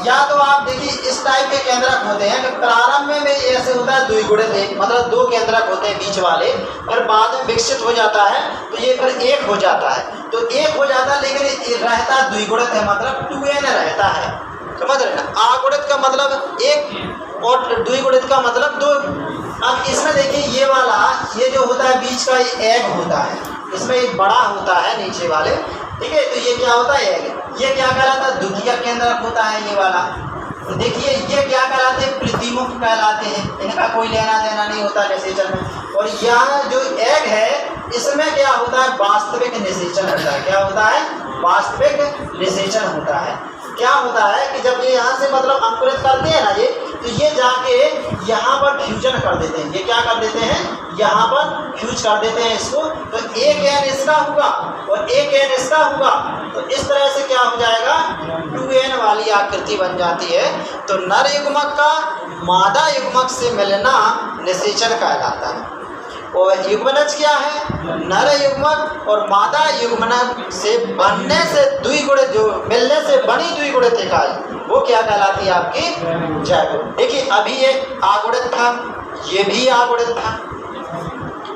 या तो आप देखिए इस टाइप के केंद्रक होते हैं कि प्रारंभ में ऐसे होता है द्विगुणित एक, मतलब दो केंद्रक होते हैं बीच वाले, फिर बाद में विकसित हो जाता है तो ये फिर एक हो जाता है। तो एक हो जाता है लेकिन ये रहता द्विगुणित है, मतलब 2n रहता है, समझ रहे ना। आगुणित का मतलब एक और द्विगुणित का मतलब दो। अब इसमें देखिए ये वाला, ये जो होता है बीच का ये एग होता है, इसमें एक बड़ा होता है नीचे वाले, ठीक है। तो ये क्या होता है एग, ये क्या कहलाता है द्वितीयक केंद्रक होता है ये वाला। तो देखिए ये क्या कहलाते हैं, प्रतिमुख कहलाते हैं, इनका कोई लेना देना नहीं होता निषेचन में। और यहाँ जो एग है इसमें क्या होता है, वास्तविक निषेचन होता है। क्या होता है, वास्तविक निषेचन होता है। क्या होता है कि जब ये यहाँ से मतलब अंकुरित करते हैं ना ये, तो ये जाके यहाँ पर फ्यूजन कर देते हैं। ये क्या कर देते हैं, यहाँ पर फ्यूज कर देते हैं इसको। तो एक एन इसका होगा और एक एन इसका होगा, तो इस तरह से क्या हो जाएगा, 2n वाली आकृति बन जाती है। तो नर युग्मक का मादा युग्मक से मिलना निषेचन कहलाता है। और युग्मनज क्या है, नर युग्मक और मादा युग्मनज से बनने से द्विगुणित, जो मिलने से बनी द्विगुणित इकाई, वो क्या कहलाती है आपकी, जैगुणित। देखिए अभी ये आगुणित था, ये भी आगुणित था,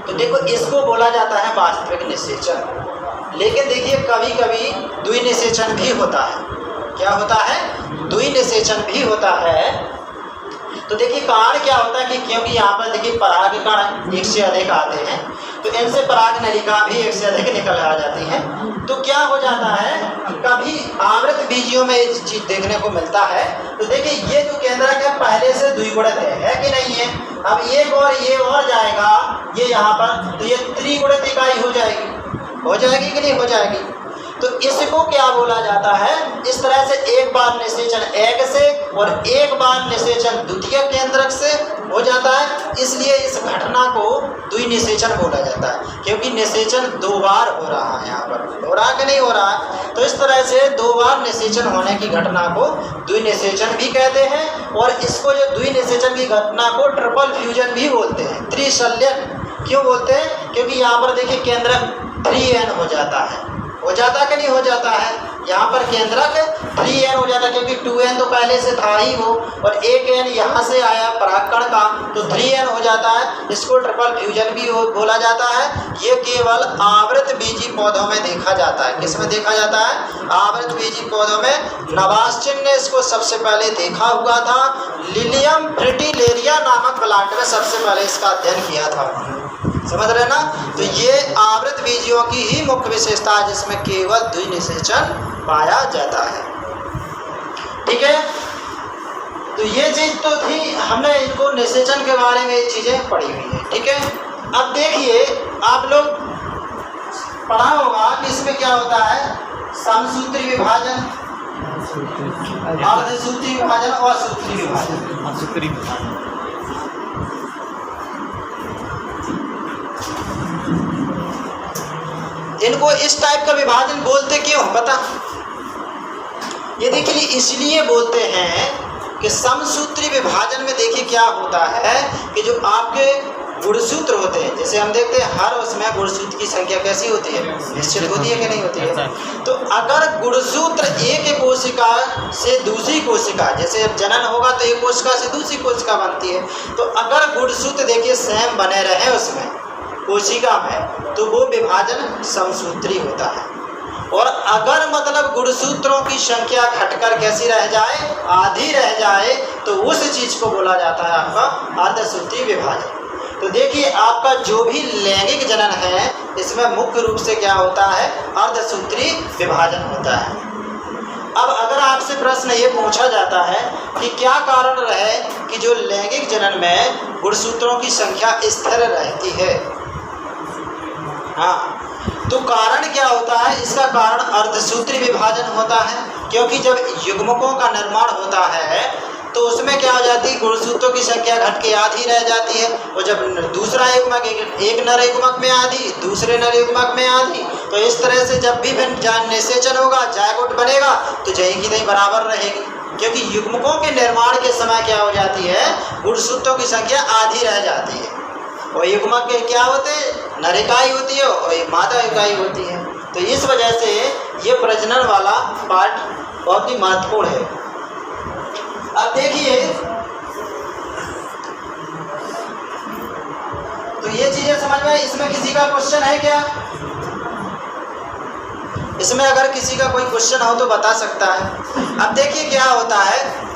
तो देखो इसको बोला जाता है वास्तविक निषेचन। लेकिन देखिए कभी कभी द्विनिषेचन भी होता है। क्या होता है, द्विनिषेचन भी होता है। तो देखिए कारण क्या होता है कि क्योंकि यहाँ पर देखिए परागकण एक से अधिक आते हैं, तो इनसे पराग नलिका भी एक से अधिक निकल आ जाती है। तो क्या हो जाता है, कभी आवृत बीजियों में ये चीज देखने को मिलता है। तो देखिए ये जो केंद्रक है पहले से द्विगुणित है कि नहीं है। अब एक और ये और जाएगा ये यहाँ पर, तो ये त्रिगुणित इकाई हो जाएगी कि नहीं हो जाएगी। तो इसको क्या बोला जाता है, इस तरह से एक बार निषेचन एग से और एक बार निषेचन द्वितीय केंद्रक से हो जाता है, इसलिए इस घटना को द्विनिषेचन बोला जाता है। क्योंकि निषेचन दो बार हो रहा है, यहाँ पर हो रहा कि नहीं हो रहा है। तो इस तरह से दो बार निषेचन होने की घटना को द्विनिषेचन भी कहते हैं। और इसको जो द्विनिषेचन की घटना को ट्रिपल फ्यूजन भी बोलते हैं, त्रिशल्यन क्यों बोलते हैं, क्योंकि यहाँ पर देखिए केंद्रक 3n हो जाता है, हो जाता कि नहीं हो जाता है। यहाँ पर केंद्रक 3n हो जाता है क्योंकि 2n तो पहले से था ही वो, और एक n यहाँ से आया परागकण का, तो 3n हो जाता है। इसको ट्रिपल फ्यूजन भी बोला जाता है। ये केवल आवृत बीजी पौधों में देखा जाता है। किस में देखा जाता है, आवृत बीजी पौधों में। नवास्चिन ने इसको सबसे पहले देखा हुआ था, लिलियम फ्रिटिलेरिया नामक प्लांट में सबसे पहले इसका अध्ययन किया था, समझ रहे ना। तो ये आवृत बीजियों की ही मुख्य विशेषता है जिसमें केवल द्विनिषेचन पाया जाता है, ठीक है। तो ये चीज तो थी, हमने इनको निषेचन के बारे में ये चीजें पढ़ी हुई है, ठीक है। अब देखिए आप लोग पढ़ा होगा कि इसमें क्या होता है, समसूत्री विभाजन, अर्धसूत्री विभाजन और सूत्री विभाजन। इनको इस टाइप का विभाजन बोलते क्यों पता, ये देखिए इसलिए बोलते हैं कि समसूत्री विभाजन में देखिए क्या होता है कि जो आपके गुणसूत्र होते हैं, जैसे हम देखते हैं हर उसमें गुणसूत्र की संख्या कैसी होती है, निश्चित होती है कि नहीं होती है। तो अगर गुणसूत्र एक कोशिका से दूसरी कोशिका, जैसे जनन होगा तो एक कोशिका से दूसरी कोशिका बनती है, तो अगर गुणसूत्र देखिए सेम बने रहे उसमें कोशिका में, तो वो विभाजन समसूत्री होता है। और अगर मतलब गुणसूत्रों की संख्या घटकर कैसी रह जाए, आधी रह जाए, तो उस चीज को बोला जाता है आपका अर्धसूत्री विभाजन। तो देखिए आपका जो भी लैंगिक जनन है इसमें मुख्य रूप से क्या होता है, अर्धसूत्री विभाजन होता है। अब अगर आपसे प्रश्न ये पूछा जाता है कि क्या कारण रहे कि जो लैंगिक जनन में गुणसूत्रों की संख्या स्थिर रहती है, हाँ, तो कारण क्या होता है, इसका कारण अर्धसूत्री विभाजन होता है। क्योंकि जब युग्मकों का निर्माण होता है तो उसमें क्या हो जाती है, गुणसूत्रों की संख्या घट के आधी रह जाती है। और जब दूसरा युग्मक, एक नर युग्मक में आधी, दूसरे नर युग्मक में आधी, तो इस तरह से जब भी निषेचन होगा, जायगोट बनेगा, तो जहीं की तहीं बराबर रहेगी। क्योंकि युग्मकों के निर्माण के समय क्या हो जाती है, गुणसूत्रों की संख्या आधी रह जाती है। और युग्मक के क्या होते हैं, नर इकाई होती है और एक मादा इकाई होती है। तो इस वजह से ये प्रजनन वाला पार्ट बहुत ही महत्वपूर्ण है। अब देखिए, तो ये चीजें समझ में, इसमें किसी का क्वेश्चन है क्या? इसमें अगर किसी का कोई क्वेश्चन हो तो बता सकता है। अब देखिए क्या होता है,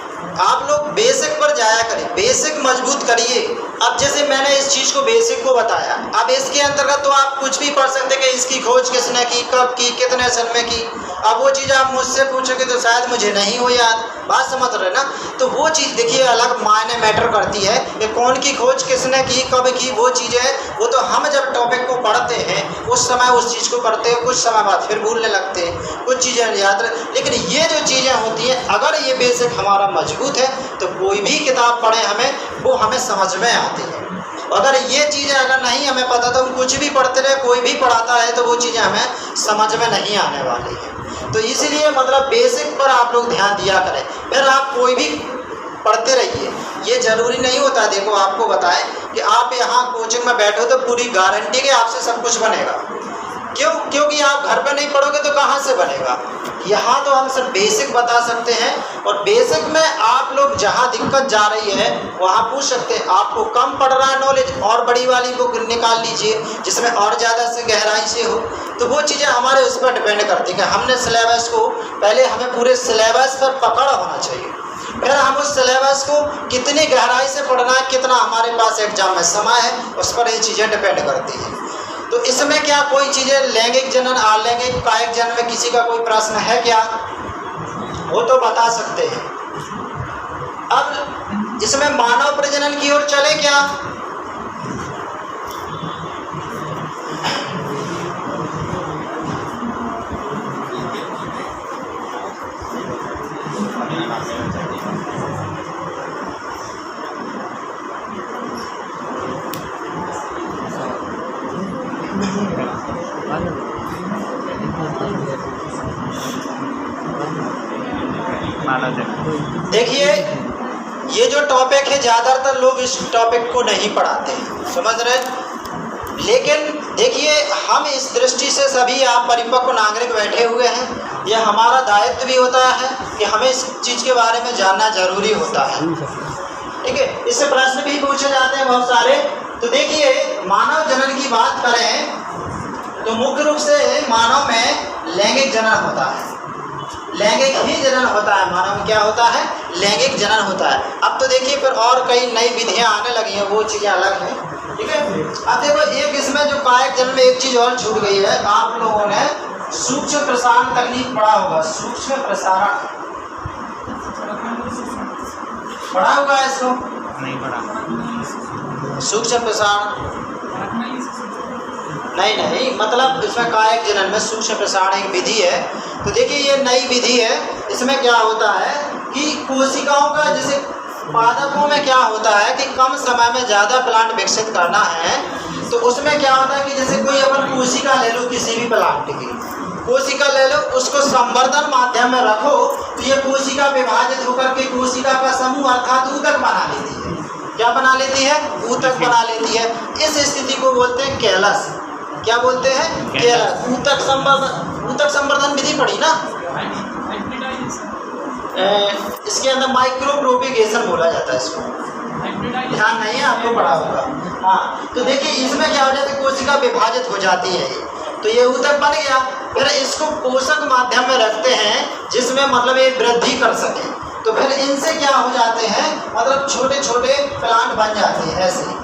आप लोग बेसिक पर जाया करें, बेसिक मजबूत करिए। अब जैसे मैंने इस चीज़ को बेसिक को बताया, अब इसके अंतर्गत तो आप कुछ भी पढ़ सकते कि इसकी खोज किसने की, कब की, कितने सन में की। अब वो चीज़ आप मुझसे पूछोगे तो शायद मुझे नहीं हो याद, बात समझ रहे ना। तो वो चीज़ देखिए अलग मायने मैटर करती है कि कौन की खोज किसने की, कब की, वो चीज़ें वो तो हम जब टॉपिक को पढ़ते हैं उस समय उस चीज़ को पढ़ते हैं, कुछ समय बाद फिर भूलने लगते हैं, कुछ चीज़ें याद रह। लेकिन ये जो चीज़ें होती हैं, अगर ये बेसिक हमारा मजबूत है तो कोई भी किताब पढ़े हमें, वो हमें समझ में आती है। अगर ये चीज़ें अगर नहीं हमें पता तो हम कुछ भी पढ़ते रहे, कोई भी पढ़ाता है तो वो चीज़ें हमें समझ में नहीं आने वाली है। तो इसीलिए मतलब बेसिक पर आप लोग ध्यान दिया करें, फिर आप कोई भी पढ़ते रहिए। ये ज़रूरी नहीं होता, देखो आपको बताएं कि आप यहाँ कोचिंग में बैठो तो पूरी गारंटी के आपसे सब कुछ बनेगा। क्यों? क्योंकि आप घर पे नहीं पढ़ोगे तो कहाँ से बनेगा। यहाँ तो हम सब बेसिक बता सकते हैं, और बेसिक में आप लोग जहाँ दिक्कत जा रही है वहाँ पूछ सकते हैं। आपको कम पड़ रहा है नॉलेज, और बड़ी वाली बुक निकाल लीजिए जिसमें और ज़्यादा से गहराई से हो। तो वो चीज़ें हमारे उस पर डिपेंड करती हैं कि हमने सिलेबस को, पहले हमें पूरे सिलेबस पर पकड़ होना चाहिए, फिर हम उस सिलेबस को कितनी गहराई से पढ़ना है, कितना हमारे पास एग्जाम में समय है, उस पर ये चीज़ें डिपेंड करती हैं। तो इसमें क्या कोई चीज़ें लैंगिक जनन, अलैंगिक, कायिक जनन में किसी का कोई प्रश्न है क्या? वो तो बता सकते हैं। अब इसमें मानव प्रजनन की ओर चले क्या? देखिए ये जो टॉपिक है ज़्यादातर लोग इस टॉपिक को नहीं पढ़ाते हैं, समझ रहे। लेकिन देखिए हम इस दृष्टि से सभी आप परिपक्व नागरिक बैठे हुए हैं, यह हमारा दायित्व भी होता है कि हमें इस चीज़ के बारे में जानना जरूरी होता है। ठीक है, इससे प्रश्न भी पूछे जाते हैं बहुत सारे। तो देखिए मानव जनन की बात करें तो मुख्य रूप से मानव में लैंगिक जनन होता है, लैंगिक ही जनन होता है। मानव में क्या होता है? लैंगिक जनन होता है। अब तो देखिए फिर और कई नई विधियां आने लगी हैं, वो चीज़ें अलग हैं। ठीक है, अब देखो एक इसमें जो कायिक जनन में एक चीज़ और छूट गई है, आप लोगों ने सूक्ष्म प्रसारण तकनीक पढ़ा होगा। सूक्ष्म प्रसारण पढ़ा होगा, इसको नहीं पढ़ा। सूक्ष्म प्रसारण नहीं, मतलब इसमें कायिक जनन में सूक्ष्म प्रसारण एक विधि है। तो देखिए ये नई विधि है। इसमें क्या होता है कि कोशिकाओं का, जैसे पादपों में क्या होता है कि कम समय में ज़्यादा प्लांट विकसित करना है, तो उसमें क्या होता है कि जैसे कोई अपन कोशिका ले लो, किसी भी प्लांट की कोशिका ले लो, उसको संवर्धन माध्यम में रखो तो ये कोशिका विभाजित होकर के कोशिका का समूह अर्थात ऊतक बना लेती है। क्या बना लेती है? ऊतक बना लेती है। इस स्थिति को बोलते हैं कैलस। क्या बोलते हैं? कैलस। ऊतक संवर्धन विधि पढ़ी ना, इसके अंदर माइक्रो प्रोपिगेशन बोला जाता है इसको, ध्यान नहीं है आपको, पढ़ा होगा। हाँ, तो देखिए इसमें क्या हो जाता है, कोशिका विभाजित हो जाती है, तो ये ऊतक बन गया। फिर इसको पोषक माध्यम में रखते हैं जिसमें मतलब ये वृद्धि कर सके। तो फिर इनसे क्या हो जाते हैं, मतलब छोटे छोटे प्लांट बन जाते हैं ऐसे।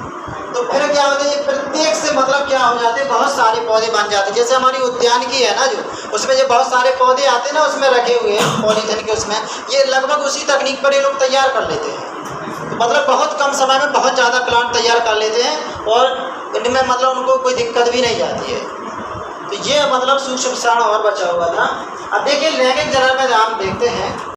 तो फिर क्या होता है, प्रत्येक से मतलब क्या हो जाते हैं, बहुत सारे पौधे बन जाते हैं। जैसे हमारी उद्यान की है ना, जो उसमें जो बहुत सारे पौधे आते हैं ना, उसमें रखे हुए हैं पॉलीथिन के, उसमें ये लगभग उसी तकनीक पर ये लोग तैयार कर लेते हैं। तो मतलब बहुत कम समय में बहुत ज़्यादा प्लांट तैयार कर लेते हैं, और इनमें मतलब उनको कोई दिक्कत भी नहीं आती है। तो ये मतलब सूक्ष्म प्रसारण और बचा हुआ था। अब देखिए लैंगिक जनन में हम देखते हैं